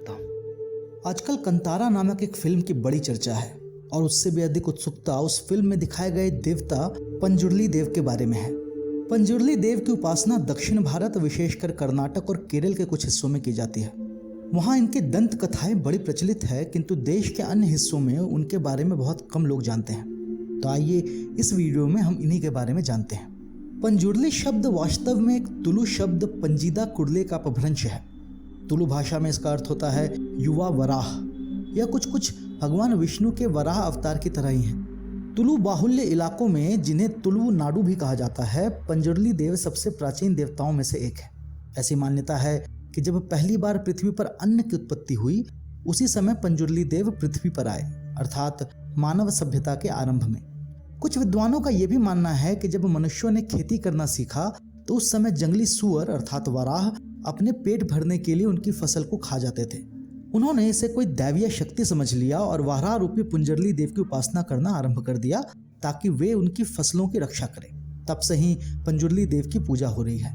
करता हूँ। आजकल कंतारा नामक एक फिल्म की बड़ी चर्चा है और उससे भी अधिक उत्सुकता उस फिल्म में दिखाए गए देवता पंजुर्ली देव के बारे में है। पंजुर्ली देव की उपासना दक्षिण भारत, विशेषकर कर्नाटक और केरल के कुछ हिस्सों में की जाती है। वहाँ इनकी दंत कथाएं बड़ी प्रचलित है, किंतु देश के अन्य हिस्सों में उनके बारे में बहुत कम लोग जानते हैं। तो आइए इस वीडियो में हम इन्हीं के बारे में जानते हैं। पंजुर्ली शब्द वास्तव में एक तुलु शब्द पंजीदा कुर्ले का अपभ्रंश है। तुलु भाषा में इसका अर्थ होता है युवा वराह। यह कुछ भगवान विष्णु के वराह अवतार की तरह ही है। तुलु बाहुल्य इलाकों में, जिन्हें तुलु नाडु भी कहा जाता है, पंजुर्ली देव सबसे प्राचीन देवताओं में से एक है। ऐसी मान्यता है कि जब पहली बार पृथ्वी पर अन्न की उत्पत्ति हुई, उसी समय पंजुर्ली देव पृथ्वी पर आए, अर्थात मानव सभ्यता के आरंभ में। कुछ विद्वानों का यह भी मानना है कि जब मनुष्यों ने खेती करना सीखा तो उस समय जंगली सुअर अर्थात वराह अपने पेट भरने के लिए उनकी फसल को खा जाते थे। उन्होंने इसे कोई दैवीय शक्ति समझ लिया और वराह रूपी पंजुर्ली देव की उपासना करना आरंभ कर दिया ताकि वे उनकी फसलों की रक्षा करें। तब से ही पंजुर्ली देव की पूजा हो रही है।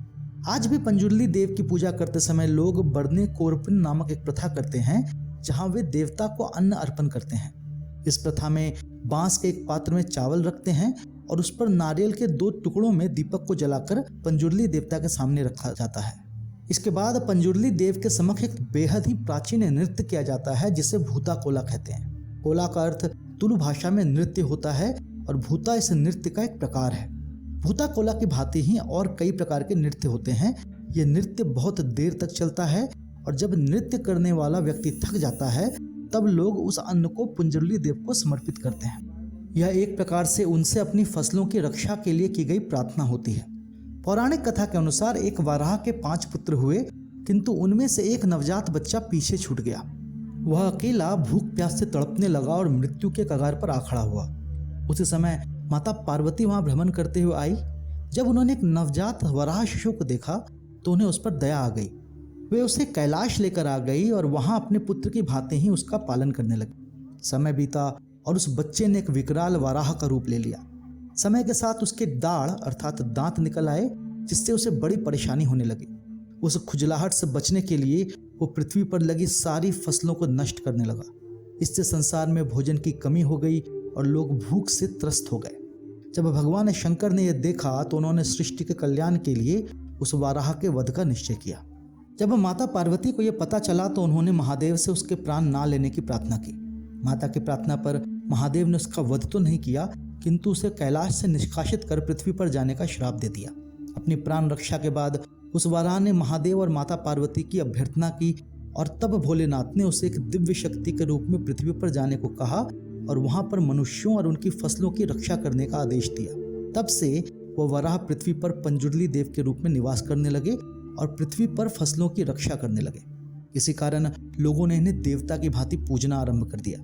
आज भी पंजुर्ली देव की पूजा करते समय लोग बरने कोरपिन नामक एक प्रथा करते हैं, जहां वे देवता को अन्न अर्पण करते हैं। इस प्रथा में बांस के एक पात्र में चावल रखते हैं और उस पर नारियल के 2 टुकड़ों में दीपक को जलाकर पंजुर्ली देवता के सामने रखा जाता है। इसके बाद पंजुर्ली देव के समक्ष एक बेहद ही प्राचीन नृत्य किया जाता है, जिसे भूता कोला कहते हैं। कोला का अर्थ तुलु भाषा में नृत्य होता है और भूता इस नृत्य का एक प्रकार है। भूता कोला की भांति ही और कई प्रकार के नृत्य होते हैं। यह नृत्य बहुत देर तक चलता है और जब नृत्य करने वाला व्यक्ति थक जाता है तब लोग उस अन्न को पंजुर्ली देव को समर्पित करते हैं। यह एक प्रकार से उनसे अपनी फसलों की रक्षा के लिए की गई प्रार्थना होती है। पौराणिक कथा के अनुसार एक वराह के 5 पुत्र हुए, किंतु उनमें से एक नवजात बच्चा पीछे छूट गया। वह अकेला भूख प्यास से तड़पने लगा और मृत्यु के कगार पर आ खड़ा हुआ। उसी समय माता पार्वती वहां भ्रमण करते हुए आई। जब उन्होंने एक नवजात वराह शिशु को देखा तो उन्हें उस पर दया आ गई। वे उसे कैलाश लेकर आ गई और वहां अपने पुत्र की भांति ही उसका पालन करने लगी। समय बीता और उस बच्चे ने एक विकराल वराह का रूप ले लिया। समय के साथ उसके दाढ़ अर्थात दांत निकल आए, जिससे उसे बड़ी परेशानी होने लगी। उस खुजलाहट से बचने के लिए वो पृथ्वी पर लगी सारी फसलों को नष्ट करने लगा। इससे संसार में भोजन की कमी हो गई और लोग भूख से त्रस्त हो गए। जब भगवान शंकर ने यह देखा तो उन्होंने सृष्टि के कल्याण के लिए उस वराह के वध का निश्चय किया। जब माता पार्वती को यह पता चला तो उन्होंने महादेव से उसके प्राण ना लेने की प्रार्थना की। माता की प्रार्थना पर महादेव ने उसका वध तो नहीं किया, किंतु उसे कैलाश से निष्कासित कर पृथ्वी पर जाने का श्राप दे दिया। अपनी प्राण रक्षा के बाद उस वराह ने महादेव और माता पार्वती की अभ्यर्थना की और तब भोलेनाथ ने उसे एक दिव्य शक्ति के रूप में पृथ्वी पर जाने को कहा और वहां पर मनुष्यों और उनकी फसलों की रक्षा करने का आदेश दिया। तब से वह वराह पृथ्वी पर पंजुर्ली देव के रूप में निवास करने लगे और पृथ्वी पर फसलों की रक्षा करने लगे। इसी कारण लोगों ने इन्हें देवता की भांति पूजना आरंभ कर दिया।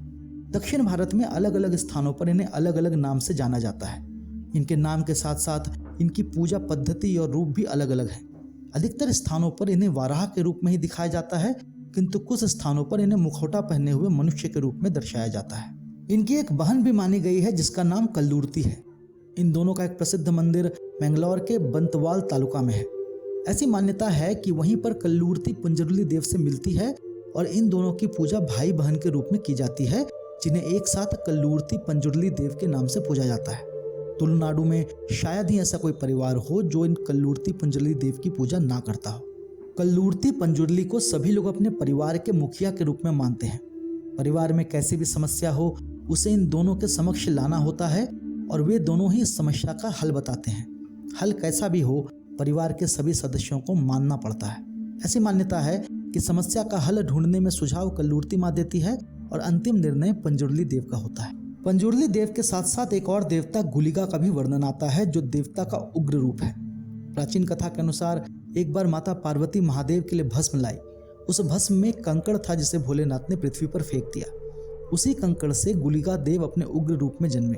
दक्षिण भारत में अलग अलग स्थानों पर इन्हें अलग अलग नाम से जाना जाता है। इनके नाम के साथ साथ इनकी पूजा पद्धति और रूप भी अलग अलग है। अधिकतर स्थानों पर इन्हें वाराह के रूप में ही दिखाया जाता है, किंतु कुछ स्थानों पर इन्हें मुखौटा पहने हुए मनुष्य के रूप में दर्शाया जाता है। इनकी एक बहन भी मानी गई है जिसका नाम कल्लूर्ती है। इन दोनों का एक प्रसिद्ध मंदिर मैंगलोर के बंतवाल तालुका में है। ऐसी मान्यता है कि वहीं पर कल्लूर्ती पंजुर्ली देव से मिलती है और इन दोनों की पूजा भाई बहन के रूप में की जाती है, जिन्हें एक साथ कल्लूर्ती पंजुर्ली देव के नाम से पूजा जाता है। तुलुनाडु में शायद ही ऐसा कोई परिवार हो जो इन कल्लूर्ती पंजुर्ली देव की पूजा ना करता हो। कल्लूर्ती पंजुर्ली को सभी लोग अपने परिवार के मुखिया के रूप में मानते हैं। परिवार में कैसी भी समस्या हो उसे इन दोनों के समक्ष लाना होता है और वे दोनों ही इस समस्या का हल बताते हैं। हल कैसा भी हो, परिवार के सभी सदस्यों को मानना पड़ता है। ऐसी मान्यता है कि समस्या का हल ढूंढने में सुझाव कल्लूर्ती माँ देती है और अंतिम निर्णय पंजुर्ली देव का होता है। पंजुर्ली देव के साथ साथ एक और देवता गुलिगा का भी वर्णन आता है, जो देवता का उग्र रूप है। प्राचीन कथा के अनुसार एक बार माता पार्वती महादेव के लिए भस्म लाई। उस भस्म में कंकड़ था जिसे भोलेनाथ ने पृथ्वी पर फेंक दिया। उसी कंकड़ से गुलिगा देव अपने उग्र रूप में जन्मे।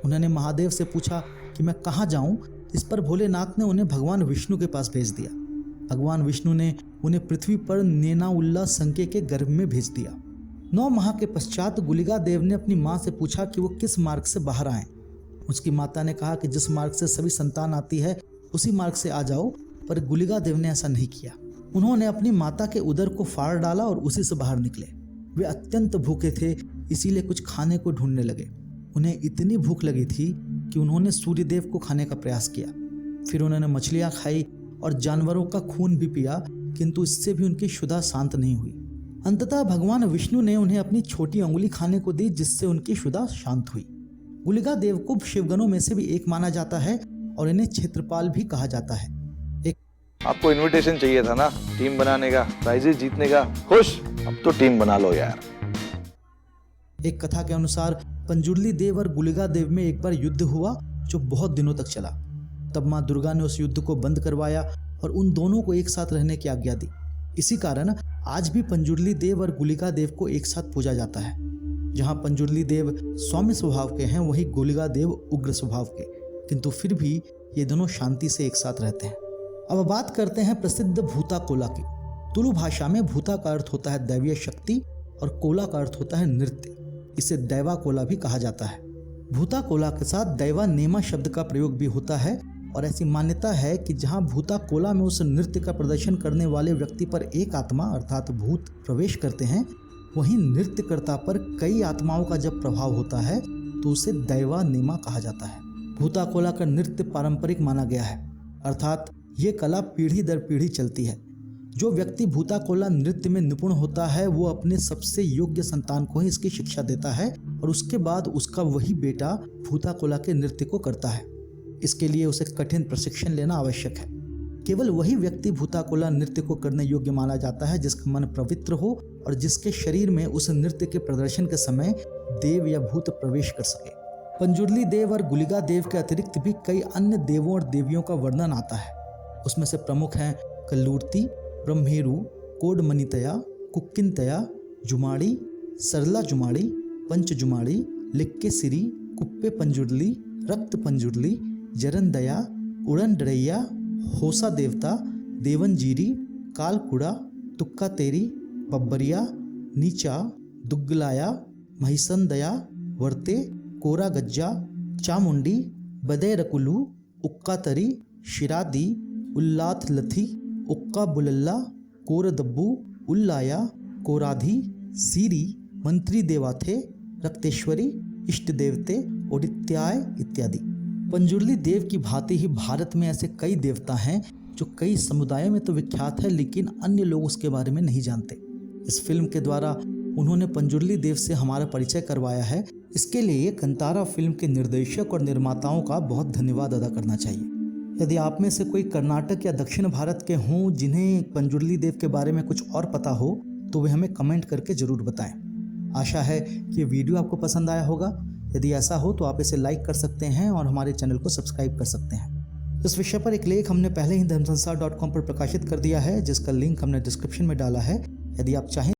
उन्होंने महादेव से पूछा कि मैं कहाँ जाऊं। इस पर भोलेनाथ ने उन्हें भगवान विष्णु के पास भेज दिया। भगवान विष्णु ने उन्हें पृथ्वी पर नेनाउल्ला संके के गर्भ में भेज दिया। 9 माह के पश्चात गुलिगा देव ने अपनी माँ से पूछा कि वो किस मार्ग से बाहर आए। उसकी माता ने कहा कि जिस मार्ग से सभी संतान आती है उसी मार्ग से आ जाओ, पर गुलिगा देव ने ऐसा नहीं किया। उन्होंने अपनी माता के उदर को फाड़ डाला और उसी से बाहर निकले। वे अत्यंत भूखे थे, इसीलिए कुछ खाने को ढूंढने लगे। उन्हें इतनी भूख लगी थी कि उन्होंने सूर्यदेव को खाने का प्रयास किया। फिर उन्होंने मछलियां खाई और जानवरों का खून भी पिया, किंतु इससे भी उनकी क्षुधा शांत नहीं हुई। अंततः भगवान विष्णु ने उन्हें अपनी छोटी अंगुली खाने को दी, जिससे उनकी क्षुधा शांत हुई। गुलिका देव को शिवगणों में से भी एक माना जाता है और इन्हें क्षेत्रपाल भी कहा जाता है। आपको इनविटेशन चाहिए था ना टीम बनाने का, प्राइजेस जीतने का। खुश, अब तो टीम बना लो यार। एक कथा के अनुसार पंजुर्ली देव और गुलिका देव में एक बार युद्ध हुआ जो बहुत दिनों तक चला। तब मां दुर्गा ने उस युद्ध को बंद करवाया और उन दोनों को एक साथ रहने की आज्ञा दी। इसी कारण आज भी पंजुर्ली देव और गुलिका देव को एक साथ पूजा जाता है। जहां पंजुर्ली देव सौम्य स्वभाव के हैं, वहीं गुलिका देव उग्र स्वभाव के, किंतु फिर भी ये दोनों शांति से एक साथ रहते हैं। अब बात करते हैं प्रसिद्ध भूता कोला की। तुलु भाषा में भूता का अर्थ होता है दैवीय शक्ति और कोला का अर्थ होता है नृत्य। इसे दैवा कोला भी कहा जाता है। भूता कोला के साथ दैवा नेमा शब्द का प्रयोग भी होता है और ऐसी मान्यता है कि जहां भूता कोला में उस नृत्य का प्रदर्शन करने वाले व्यक्ति पर एक आत्मा अर्थात भूत प्रवेश करते हैं, वहीं नृत्यकर्ता पर कई आत्माओं का जब प्रभाव होता है तो उसे दैवा नेमा कहा जाता है। भूता कोला का नृत्य पारंपरिक माना गया है, अर्थात ये कला पीढ़ी दर पीढ़ी चलती है। जो व्यक्ति भूता कोला नृत्य में निपुण होता है वो अपने सबसे योग्य संतान को ही इसकी शिक्षा देता है और उसके बाद उसका वही बेटा भूता कोला के नृत्य को करता है। इसके लिए उसे कठिन प्रशिक्षण लेना आवश्यक है। केवल वही व्यक्ति भूता कोला नृत्य को करने योग्य माना जाता है जिसका मन पवित्र हो और जिसके शरीर में उस नृत्य के प्रदर्शन के समय देव या भूत प्रवेश कर सके। पंजुर्ली देव और गुलिका देव के अतिरिक्त भी कई अन्य देवों और देवियों का वर्णन आता है। उसमें से प्रमुख हैं कल्लूर्ती, ब्रह्मेरु, कोडमनितया, कुक्किनतया, जुमाड़ी, सरला जुमाड़ी, पंच जुमाड़ी, लिक्के सिरी, कुप्पे पंजुर्ली, रक्त पंजुर्ली, जरनदया, उड़न डरैया, होसा देवता, देवनजीरी, कालकुड़ा, तुक्का तेरी, बब्बरिया, नीचा, दुग्गलाया, महिसंदया, वर्ते, कोरा गज्जा, चामुंडी, बदैरकुलू, उक्का तरी, शिरादी, उल्लाथ लथी, उक्का बुलल्ला, कोरदब्बू, उल्लाया, कोराधी, सीरी, मंत्री देवाथे, रक्तेश्वरी, इष्ट देवते, ओडित्याय इत्यादि। पंजुर्ली देव की भांति ही भारत में ऐसे कई देवता हैं जो कई समुदायों में तो विख्यात है, लेकिन अन्य लोग उसके बारे में नहीं जानते। इस फिल्म के द्वारा उन्होंने पंजुर्ली देव से हमारा परिचय करवाया है। इसके लिए कंतारा फिल्म के निर्देशक और निर्माताओं का बहुत धन्यवाद अदा करना चाहिए। यदि आप में से कोई कर्नाटक या दक्षिण भारत के हों जिन्हें पंजुर्ली देव के बारे में कुछ और पता हो तो वे हमें कमेंट करके ज़रूर बताएं। आशा है कि वीडियो आपको पसंद आया होगा। यदि ऐसा हो तो आप इसे लाइक कर सकते हैं और हमारे चैनल को सब्सक्राइब कर सकते हैं। इस विषय पर एक लेख हमने पहले ही धर्मसंसार.com पर प्रकाशित कर दिया है, जिसका लिंक हमने डिस्क्रिप्शन में डाला है। यदि आप चाहें